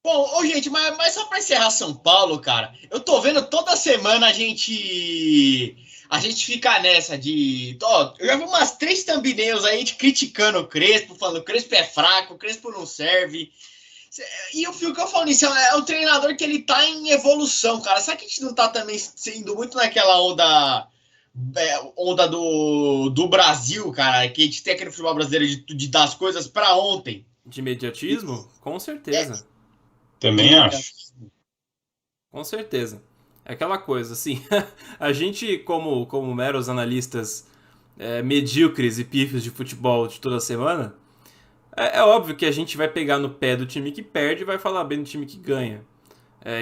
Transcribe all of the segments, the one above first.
Bom, ô, gente, mas só para encerrar São Paulo, cara, eu tô vendo toda semana a gente fica nessa de. Ó, eu já vi umas 3 thumbnails aí de criticando o Crespo, falando o Crespo é fraco, o Crespo não serve. E o que eu falo nisso é o treinador que ele tá em evolução, cara. Será que a gente não tá também sendo muito naquela onda do Brasil, cara? Que a gente tem aquele futebol brasileiro de dar as coisas para ontem. De E, imediatismo? Com é, certeza. Também acho. imediatismo. Com certeza. É aquela coisa, assim, a gente, como meros analistas medíocres e pífios de futebol de toda semana, é óbvio que a gente vai pegar no pé do time que perde e vai falar bem do time que ganha.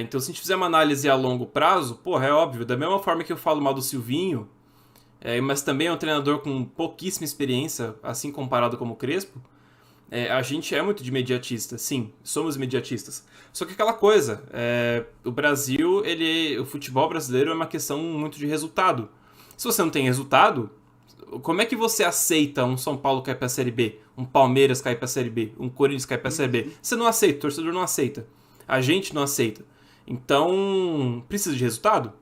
Então, se a gente fizer uma análise a longo prazo, porra, é óbvio, da mesma forma que eu falo mal do Silvinho, mas também é um treinador com pouquíssima experiência, assim comparado como o Crespo, a gente é muito de imediatista, sim, somos imediatistas. Só que aquela coisa, o Brasil, o futebol brasileiro é uma questão muito de resultado. Se você não tem resultado, como é que você aceita um São Paulo cair pra Série B, um Palmeiras cair pra Série B, um Corinthians cair pra Série B? Você não aceita, o torcedor não aceita, a gente não aceita. Então, precisa de resultado,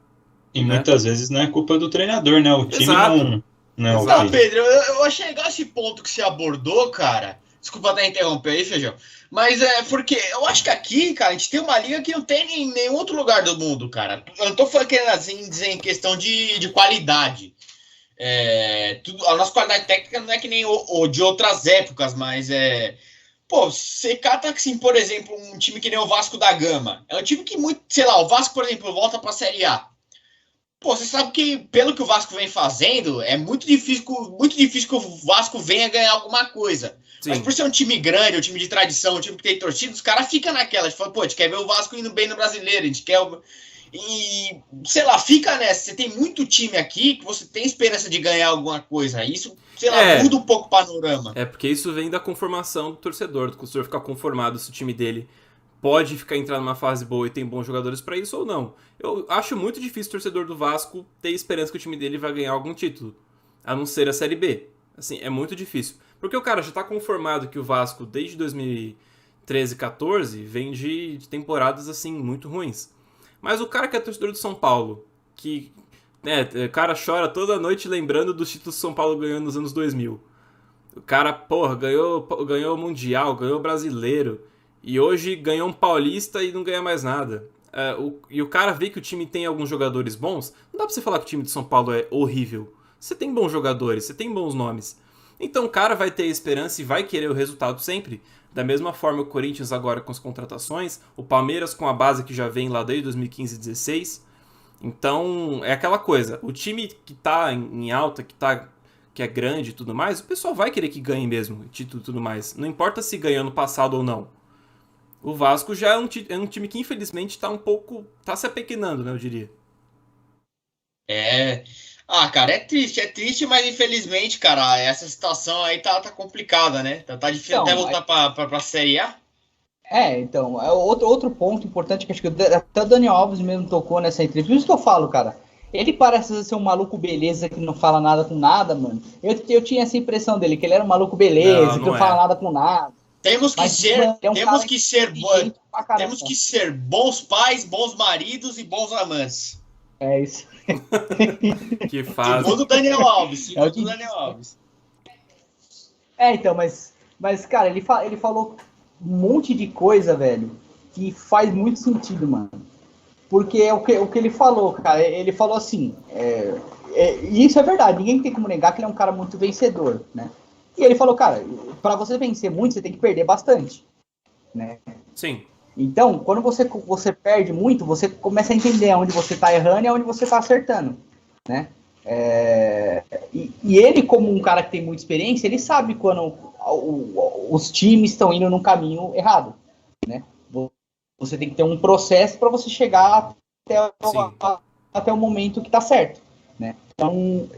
E né? muitas vezes não é culpa do treinador, né? O time Exato, não é o Não, exato. que. Pedro, eu achei legal esse ponto que você abordou, cara. Desculpa até interromper aí, Feijão. Mas é porque eu acho que aqui, cara, a gente tem uma liga que não tem em nenhum outro lugar do mundo, cara. Eu não tô falando querendo assim, dizer em questão de qualidade. A nossa qualidade técnica não é que nem o de outras épocas, mas Pô, você cata assim, por exemplo, um time que nem o Vasco da Gama. É um time que muito, sei lá, o Vasco, por exemplo, volta pra Série A. Pô, você sabe que, pelo que o Vasco vem fazendo, é muito difícil que o Vasco venha ganhar alguma coisa. Mas Sim. por ser um time grande, um time de tradição, um time que tem torcida, os caras ficam naquela. A gente fala, pô, a gente quer ver o Vasco indo bem no brasileiro, a gente quer. E, sei lá, fica nessa. Você tem muito time aqui que você tem esperança de ganhar alguma coisa. Isso, sei lá, É, muda um pouco o panorama. porque isso vem da conformação do torcedor ficar conformado se o time dele pode ficar entrar numa fase boa e tem bons jogadores pra isso ou não. Eu acho muito difícil o torcedor do Vasco ter esperança que o time dele vai ganhar algum título, a não ser a Série B. Assim, é muito difícil. Porque o cara já tá conformado que o Vasco, desde 2013, 14, vem de temporadas assim muito ruins. Mas o cara que é torcedor do São Paulo, que o cara chora toda noite lembrando dos títulos que o São Paulo ganhou nos anos 2000. O cara, porra, ganhou o Mundial, ganhou o Brasileiro. E hoje ganhou um Paulista e não ganha mais nada. E o cara vê que o time tem alguns jogadores bons. Não dá pra você falar que o time de São Paulo é horrível. Você tem bons jogadores, você tem bons nomes. Então o cara vai ter esperança e vai querer o resultado sempre. Da mesma forma o Corinthians agora com as contratações, o Palmeiras com a base que já vem lá desde 2015 e 2016. Então é aquela coisa, o time que tá em alta, que é grande e tudo mais, o pessoal vai querer que ganhe mesmo, título e tudo mais. Não importa se ganhou no passado ou não. O Vasco já é um time que infelizmente tá um pouco. Tá se apequenando, né, eu diria. É. Ah, cara, é triste, mas infelizmente, cara, essa situação aí tá complicada, né? Tá difícil até Então, voltar pra Série A. então, é outro ponto importante que acho que até o Daniel Alves mesmo tocou nessa entrevista. Por isso que eu falo, cara. Ele parece ser um maluco beleza que não fala nada com nada, mano. Eu tinha essa impressão dele, que ele era um maluco Não, beleza, que não não fala é. nada com nada. Temos que Mas, ser, mano, ele é um temos cara que ser, inteligente pra caramba. temos que ser bons pais, bons maridos e bons amantes. É isso. Que fase. Segundo o Daniel Alves, É o segundo que o Daniel Alves. então, mas cara, ele falou um monte de coisa, velho, que faz muito sentido, mano. Porque é o que ele falou, cara. Ele falou assim, e isso é verdade, ninguém tem como negar que ele é um cara muito vencedor, né? E ele falou, cara, para você vencer muito, você tem que perder bastante, né? Sim. Então, quando você perde muito, você começa a entender onde você está errando e onde você está acertando, né? E ele, como um cara que tem muita experiência, ele sabe quando os times estão indo num caminho errado, né? Você tem que ter um processo para você chegar até o momento que está certo, né? Então,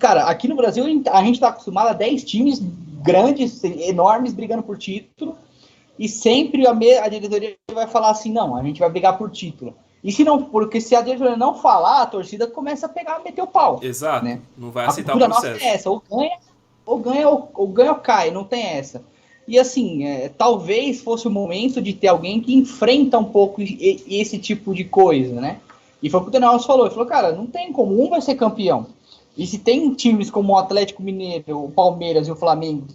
cara, aqui no Brasil a gente está acostumado a 10 times grandes, enormes, brigando por título. E sempre a diretoria vai falar assim, não, a gente vai brigar por título. E se não, porque se a diretoria não falar, a torcida começa a pegar, meter o pau. Exato. Né? Não vai A aceitar o cultura nossa processo. é essa, ou ganha ou cai, não tem essa. E assim, talvez fosse o momento de ter alguém que enfrenta um pouco esse tipo de coisa, né? E foi o que o Daniel Alves falou. Ele falou, cara, não tem como, um vai ser campeão. E se tem times como o Atlético Mineiro, o Palmeiras e o Flamengo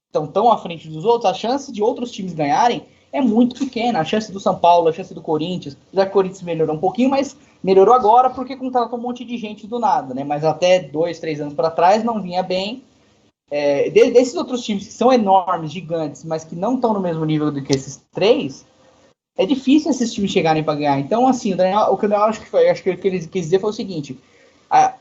estão tão à frente dos outros, a chance de outros times ganharem é muito pequena. A chance do São Paulo, a chance do Corinthians, já que o Corinthians melhorou um pouquinho, mas melhorou agora porque contratou um monte de gente do nada, né? Mas até 2, 3 anos para trás não vinha bem. Desses outros times que são enormes, gigantes, mas que não estão no mesmo nível do que esses três, é difícil esses times chegarem para ganhar. Então, assim, o que eu acho que ele quis dizer foi o seguinte: a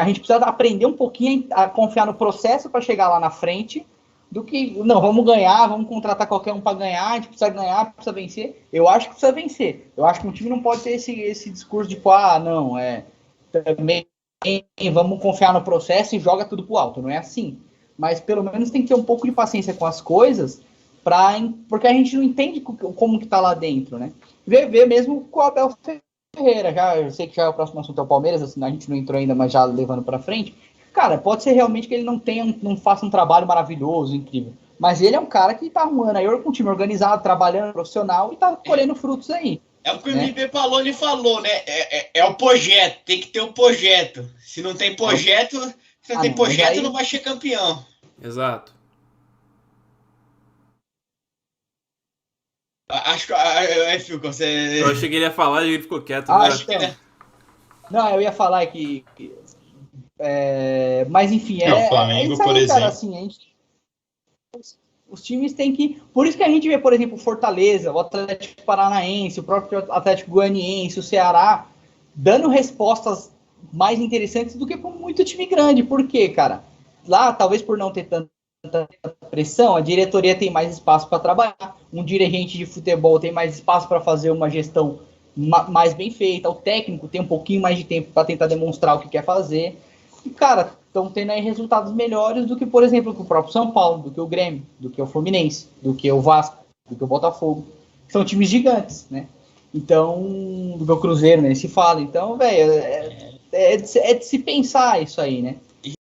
gente precisa aprender um pouquinho a confiar no processo para chegar lá na frente, do que, não, vamos ganhar, vamos contratar qualquer um para ganhar, a gente precisa ganhar, precisa vencer. Eu acho que precisa vencer. Eu acho que um time não pode ter esse discurso de, não, também vamos confiar no processo e joga tudo pro alto. Não é assim. Mas pelo menos tem que ter um pouco de paciência com as coisas, porque a gente não entende como que tá lá dentro, né? Ver mesmo com o Abel Ferreira. Eu sei que já é o próximo assunto é o Palmeiras, assim, a gente não entrou ainda, mas já levando para frente. Cara, pode ser realmente que ele não faça um trabalho maravilhoso, incrível. Mas ele é um cara que tá um ano aí com um time organizado, trabalhando, profissional e tá colhendo frutos aí. É o que o MB Paloni falou, né? É o projeto, tem que ter um projeto. Se não tem projeto, não vai ser campeão. Exato. Acho que Fico, você... Eu achei que ele ia falar e ele ficou quieto. Acho que não, eu ia falar que... mas enfim, o Flamengo, isso aí, por exemplo. Cara, assim, os times têm que... Por isso que a gente vê, por exemplo, o Fortaleza, o Atlético Paranaense, o próprio Atlético Goianiense, o Ceará, dando respostas mais interessantes do que com muito time grande. Por quê, cara? Lá, talvez por não ter tanta pressão, a diretoria tem mais espaço para trabalhar, um dirigente de futebol tem mais espaço para fazer uma gestão mais bem feita, o técnico tem um pouquinho mais de tempo para tentar demonstrar o que quer fazer. E, cara, estão tendo aí resultados melhores do que, por exemplo, o próprio São Paulo, do que o Grêmio, do que o Fluminense, do que o Vasco, do que o Botafogo. São times gigantes, né? Então, do que o Cruzeiro, né? Se fala. Então, velho, é de se pensar isso aí, né? E